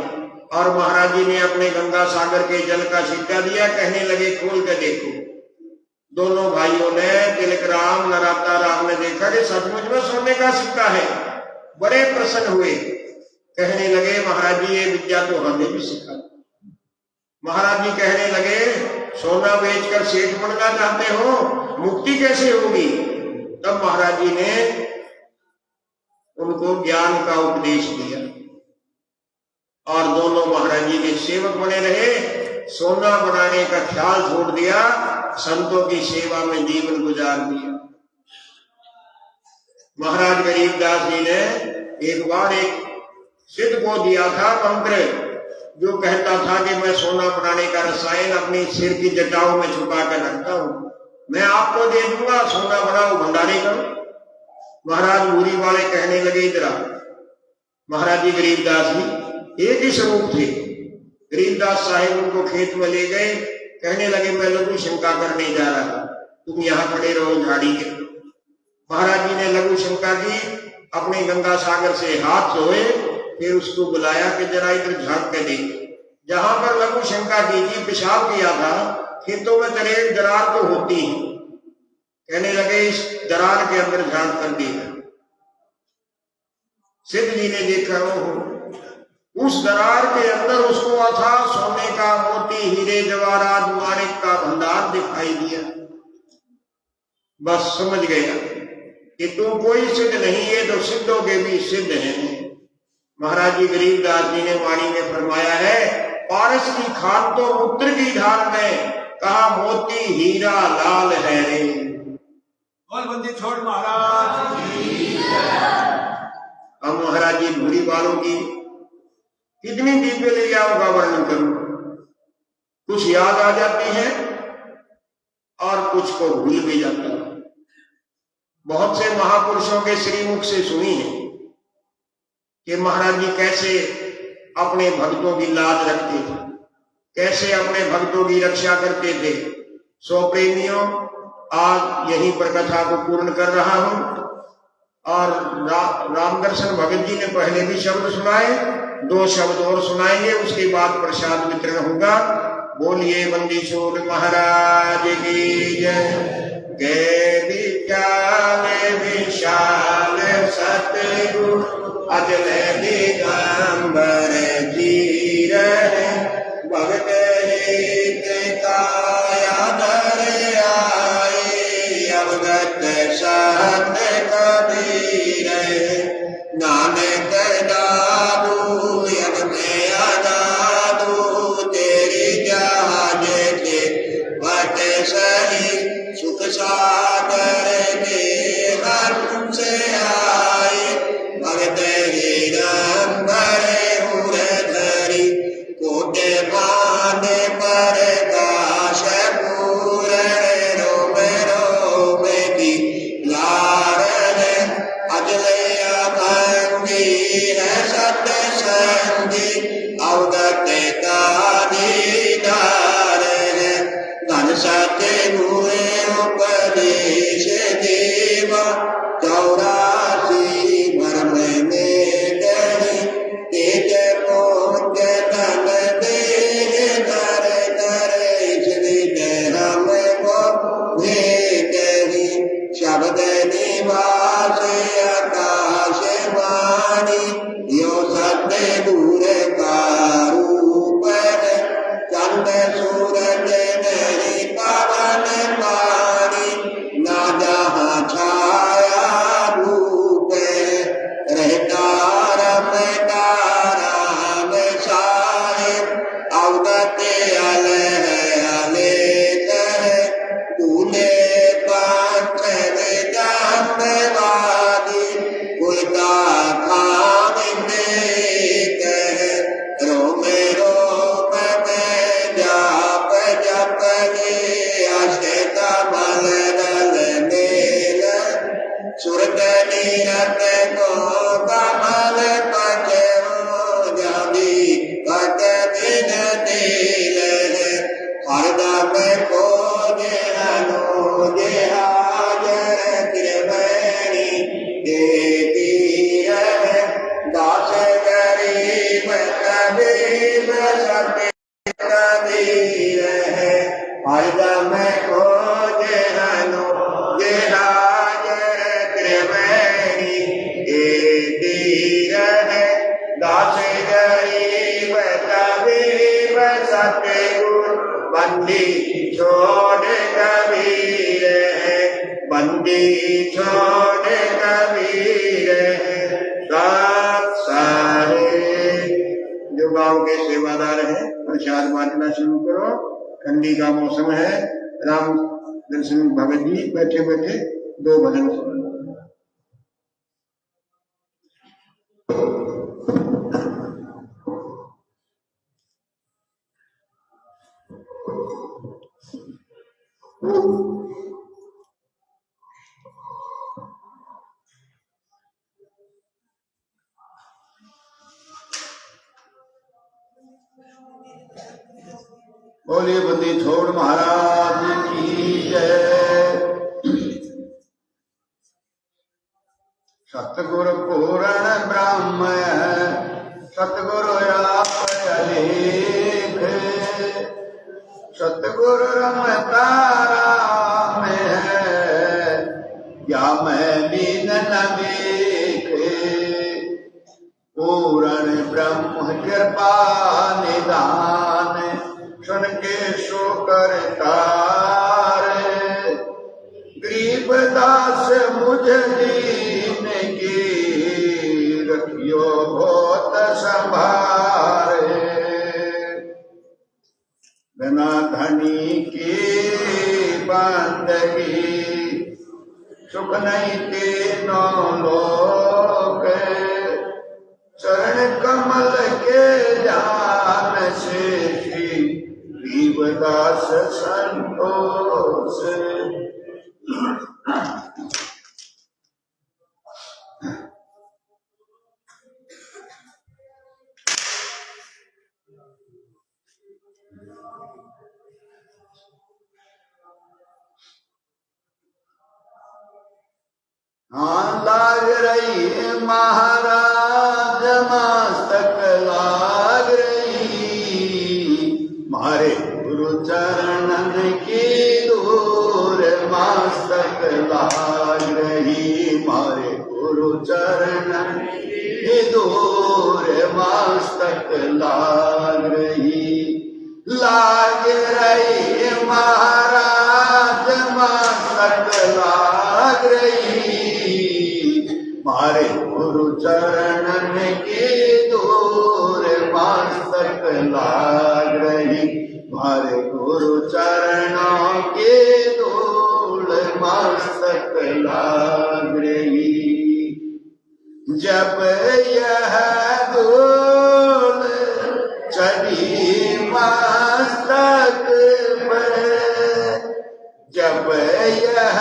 और महाराज जी ने अपने गंगा सागर के जल का सिक्का दिया, कहने लगे खोल के देखो। दोनों भाइयों ने, तिलक राम नराता राम ने देखा कि सचमुच में सोने का सिक्का है। बड़े प्रसन्न हुए, कहने लगे महाराज जी ये विद्या तो हमें भी सिखा। महाराज जी कहने लगे सोना बेचकर सेठ बनना चाहते हो, मुक्ति कैसे होगी? तब महाराज जी ने उनको ज्ञान का उपदेश दिया और दोनों महाराज जी के सेवक बने रहे। सोना बनाने का ख्याल छोड़ दिया, संतों की सेवा में जीवन गुजार दिया। महाराज गरीबदास जी ने एक बार एक सिद्ध को दिया था मंत्र, जो कहता था कि मैं सोना बनाने का रसायन अपने सिर की जटाओं में छुपा कर रखता हूं, मैं आपको दे दूंगा, सोना बनाओ भंडारे करो। महाराज भूरी वाले कहने लगे, इधर आओ। महाराज जी गरीबदास जी एक ही स्वरूप थे। गरीबदास साहिब उनको खेत में ले गए, कहने लगे मैं लघु शंका करने जा रहा हूं, तुम यहाँ खड़े रहो झाड़ी के। महाराज जी ने लघु शंका की, अपने गंगा सागर से हाथ धोए, फिर उसको बुलाया कि जरा इधर झांक के देख। जहां पर लघु शंका की थी, पेशाब किया था, खेतों में तरेड़ दरार तो होती है। कहने लगे इस दरार के अंदर झांक कर देखा। सिद्ध जी ने देखा, उस दरार के अंदर उसको अथा सोने का, मोती, हीरे, जवाहरात, माणिक का भंडार दिखाई दिया। बस समझ गया कि तू कोई सिद्ध नहीं है, तो सिद्धों के भी सिद्ध हैं। महाराज जी गरीबदास जी ने वाणी में फरमाया है, पारस की खान तो मूत्र की धार में, कहा मोती हीरा लाल है रे। बंदी छोड़ महाराज। अब महाराज जी भूरी वालों की कितनी दिव्य लीलाओं का वर्णन करूं, कुछ याद आ जाती है और कुछ को भूल भी जाता है। बहुत से महापुरुषों के श्रीमुख से सुनी है कि महाराज जी कैसे अपने भक्तों की लाज रखते थे, कैसे अपने भक्तों की रक्षा करते थे। सो प्रेमियों, आज यहीं पर कथा को पूर्ण कर रहा हूं। और रामदर्शन भगत जी ने पहले भी शब्द सुनाए, 2 शब्द और सुनाएंगे, उसके बाद प्रसाद वितरण होगा। बोलिए बंदीशोर महाराज की जय। के विशाल विशाल सतगुरु अजल दिगंबर जीर, भगत हित काया दर आए, अवगत सत कबीर, नानक दादू यद में अदादू, तेरी जान के वट सही, सुख सागर के हर से आए, भगत हिरंबर उर धरी, कोटे मान पर काश पूरण, रोम रोम की लारन, अजले अभंगी है सत्संगी, अवगत का दीदार है, धन सतगुरु उपदेश देवा, 84 भरम में डरी, तेज मोट धन दे कर कर, इसलिए हम को भेटही, शब्द निवास आकाश वाणी, यो सतगुर का रूप है, चंद सूरज नरी पवन पानी, ना जहाँ छाया रूप है, रहता रमता राम साहिब, अवगत अल है अलेख है, तूने पाचन जन्मवादी, कुलता खान देख है, रोम रोम में जाप जप ले, अष्ट कमल दल मेल, सुरत निरत को कमल पचो, जबी पट दिन तेल है, हरदम को हनो जे हाजर त्रिवेणी, देती है दास गरीब कबीर, सत्य कबीर है, हरदम को हनो जे हाजर त्रिवेणी, देती है दास गरीब कबीर, सतगुरु बंदी छोड़ कबीर है, बंदी छोड़ कबीर है। साथ सारे जो गांव के सेवादार हैं, प्रसाद बांटना शुरू करो। ठंडी का मौसम है। राम दर्शन भगत जी बैठे बैठे 2 भजन सुनो। बोलिए बंदी छोड़ महाराज की जय। सतगुर पूर्ण ब्रह्म सतगुरु आप अलेख, सतगुरु रमता राम है या मैं लीन न देखे। पूर्ण ब्रह्म कृपा निदान सुन के सो करता रे। गरीब दास मुझ दीन की रखियो बहुत संभारे। बिना धनी की बंदगी सुख नहीं तीनों लोक। चरण कमल के जान से गरीबदास संतोष। हाँ लाग रही महाराज मस्तक लाग रही। मारे गुरु चरणन की दूर मस्तक लाग रही। मारे गुरु चरणन की दूर मस्तक लाग रही। लाग रही महाराज मस्तक लाग रही। मारे गुरु चरणन की दूर मस्तक लाग रही। मारे गुरु चरणों के धूल मस्तक लाग रही। जब यह धूल चढ़ी मस्तक पर, जब यह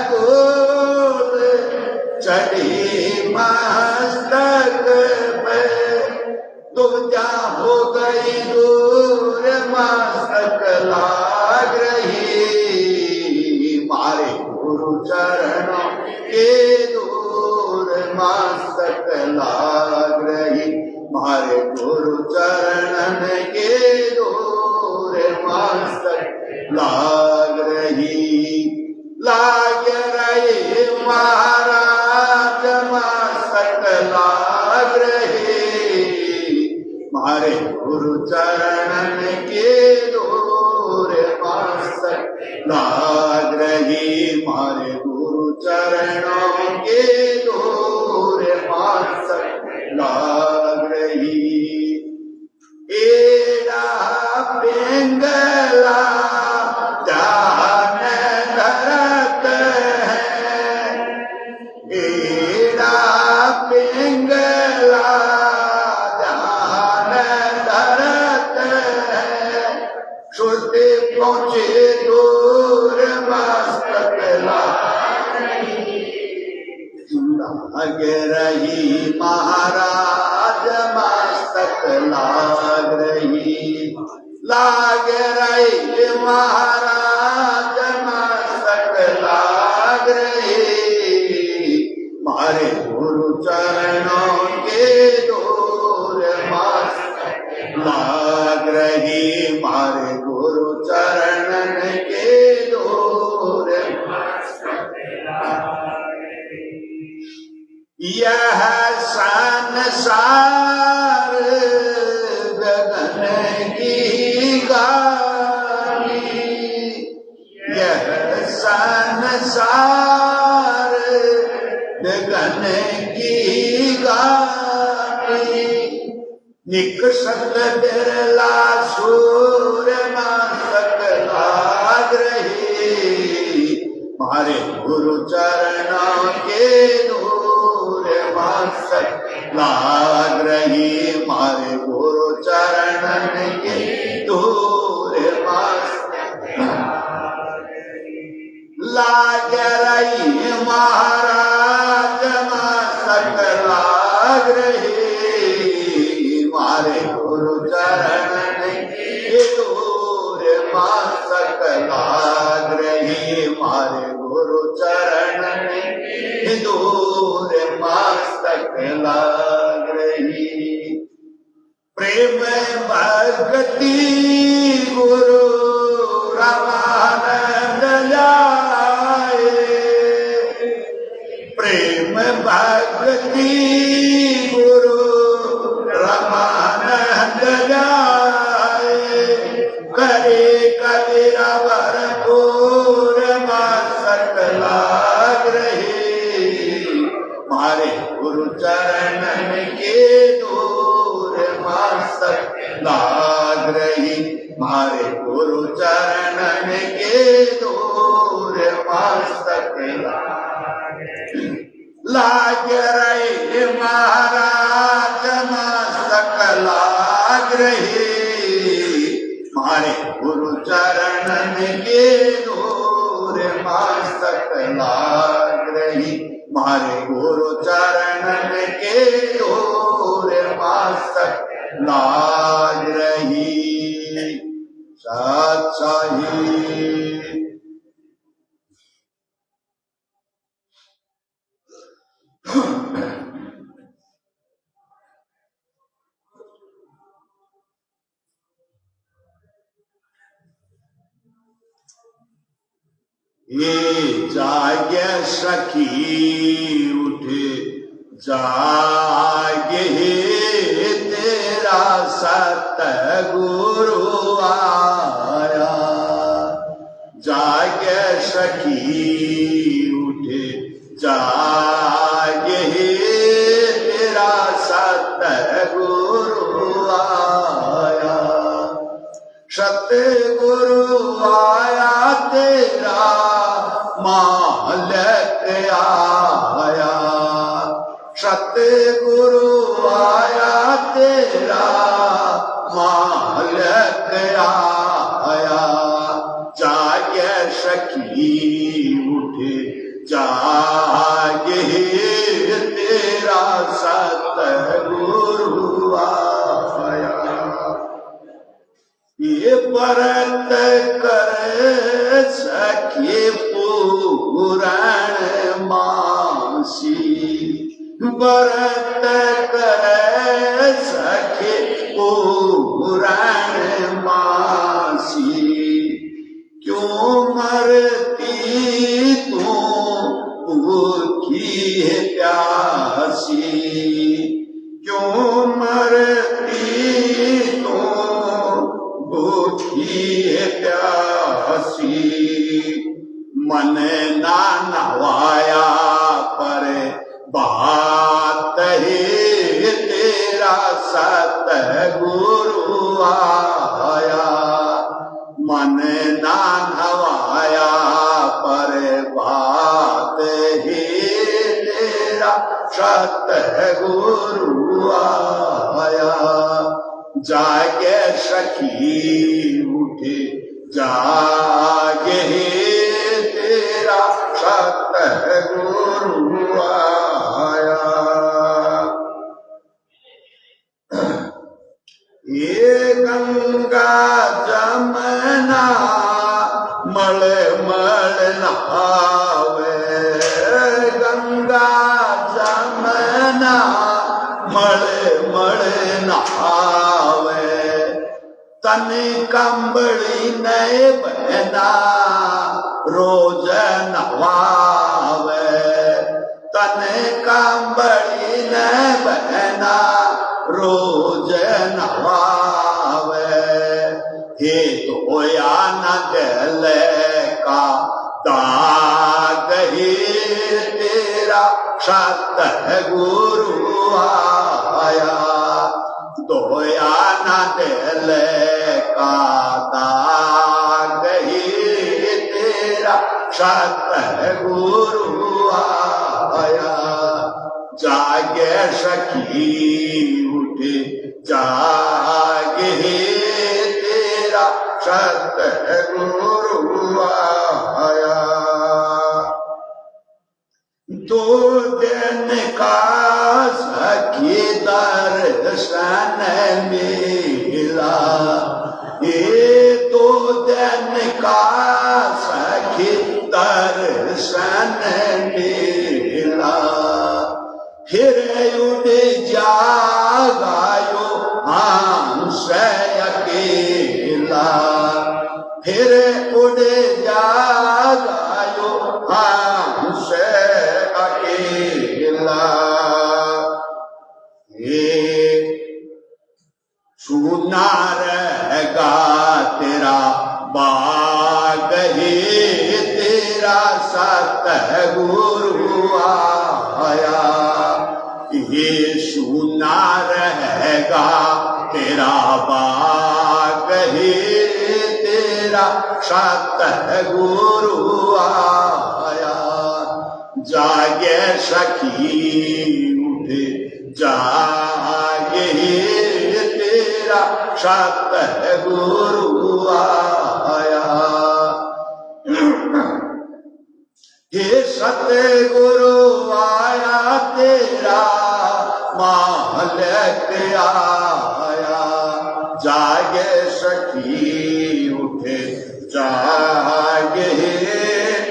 धूल चढ़ी मस्तक पर, तुम जा हो गई दूर मस्तक लाग रही। मारे गुरु चरणों के दूर मस्तक लाग रही। मारे गुरु चरणन के दूर मस्तक लाग रही। लाग रही महाराज मस्तक लाग रही। मारे गुरु चरणन के दूर मस्तक लाग रही। मारे गुरु चरणों के दूर मस्तक लाग रही। एड़ा पिंगला ध्यान धरत है। एड़ा पिंगला ध्यान धरत है। श्रुति पहुँचे दूर मस्तक लाग रही। महाराज मस्तक लाग रही। लाग रही महाराज मस्तक लाग रही। मारे गुरु चरणों के दूर मस्तक लाग रही। मारे गुरु चरणन के दूर मस्तक लाग रही। यह संसार गगन की गाली। यह संसार गगन की गाली। निकषत बिरला सूर मस्तक लाग रही। मारे गुरु चरणों के दूर मस्तक लाग रही। मारे गुरु चरणन के दूर मस्तक लाग रही। महाराज मस्तक लाग रही। मारे गुरु चरण प्रेम भक्ति गुरु रामानंद जाए, प्रेम भक्ति गुरु रामानंद जाए, करे कबीरा भरपूर मस्तक लाग रही, मारे गुरु चरणन के दूर मस्तक लाग रही, मारे गुरु चरणन के दूर मस्तक लाग रही, महाराज मस्तक लाग रही, मारे गुरु चरणन के दूर मस्तक लाग रही, मारे गुरु चरणन के दूर मस्तक लाग रही। सत्साही ये जागे सखी उठे जागे तेरा सतगुरु आया, जागे सखी उठे जागे तेरा सतगुरु आया, सतगुरु आया तेरा मालक आया, सतगुरु आया तेरा मालक आया, जागे सखी उठे जागे तेरा सतगुरु आया, ये परत करे सखी पूरण मासी, परत करे सखी पूरण मासी, क्यों मरती तू भूखी है प्यासी, क्यों मरती तू भूखी है प्यासी, मन ना नवाया पर बात है तेरा सतगुरु आया, मन ना नवाया पर बात है तेरा सतगुरु आया, जागे सखी उठे जागे तेरा सतगुरु आया, ये गंगा जमुना मल मल नहावे, गंगा जमुना मल मल नहावे, तन कंबली नए बहना रोज नवावे, तन कंबली न बहना रोज नवावे, हे तो या न दिल का दाग ही तेरा सतगुरु आया, दोया न दिल का दाग ही तेरा सतगुरु आया, जागे सखी उठे जागे तेरा सतगुरु आया, दो दिन का सखी दर्शन मिला, ये दो दिन का सखी दर्शन मिला, फिर उठ जागायो हाँ सूना रहेगा तेरा बाग ही, तेरा सतगुरु आया। ये सूना रहेगा तेरा बाग ही, तेरा सतगुरु आया। जागे सखी उठे जागे, तेरा सतगुरु आया। ये सतगुरु आया तेरा मालिक आया। जागे सखी उठे जागे,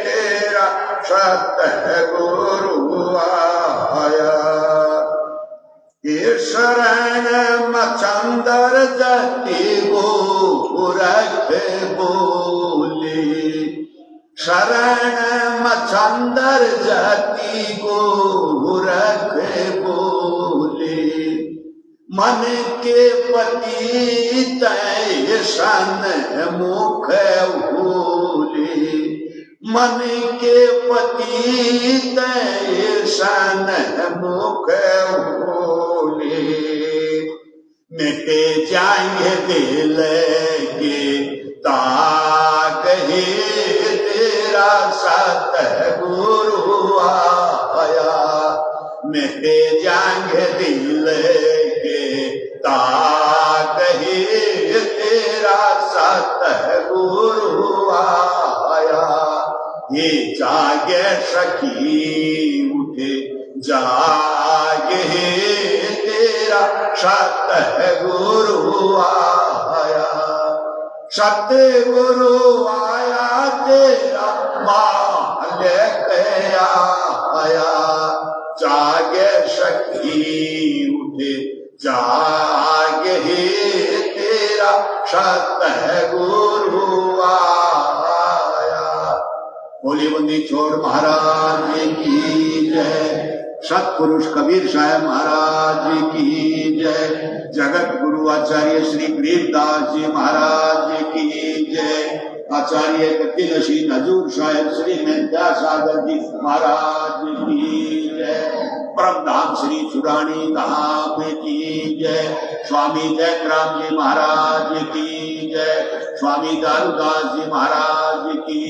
तेरा सतगुरु आया। ये शरण मचंदर जति गोरख बोले, शरण मचंदर जति गोरख बोले। मन के पति तय सन मुख भूले, मन के पति तय सन मुख भूले। मिटे जाएंगे दिल के ताक ही, तेरा सतगुरु आया। मिटे जाएंगे दिल के ताक ही, तेरा सतगुरु आया। ये जागे सखी उठे जागे, तेरा सतगुरु आया। सतगुरु आया तेरा मालिक आया। जागे सखी उठे जागे, तेरा सतगुरु आया। बोली बंदी छोड़ महाराज की जय। सतपुरुष कबीर साहब महाराज की जय। जगत गुरु आचार्य श्री गरीबदास जी महाराज की जय। आचार्य गति नशीन हजूर साहेब श्री विद्यासागर जी महाराज की जय। परम धाम श्री चुरानी धाम की जय। स्वामी जयराम जी महाराज की जय। स्वामी दारूदास जी महाराज की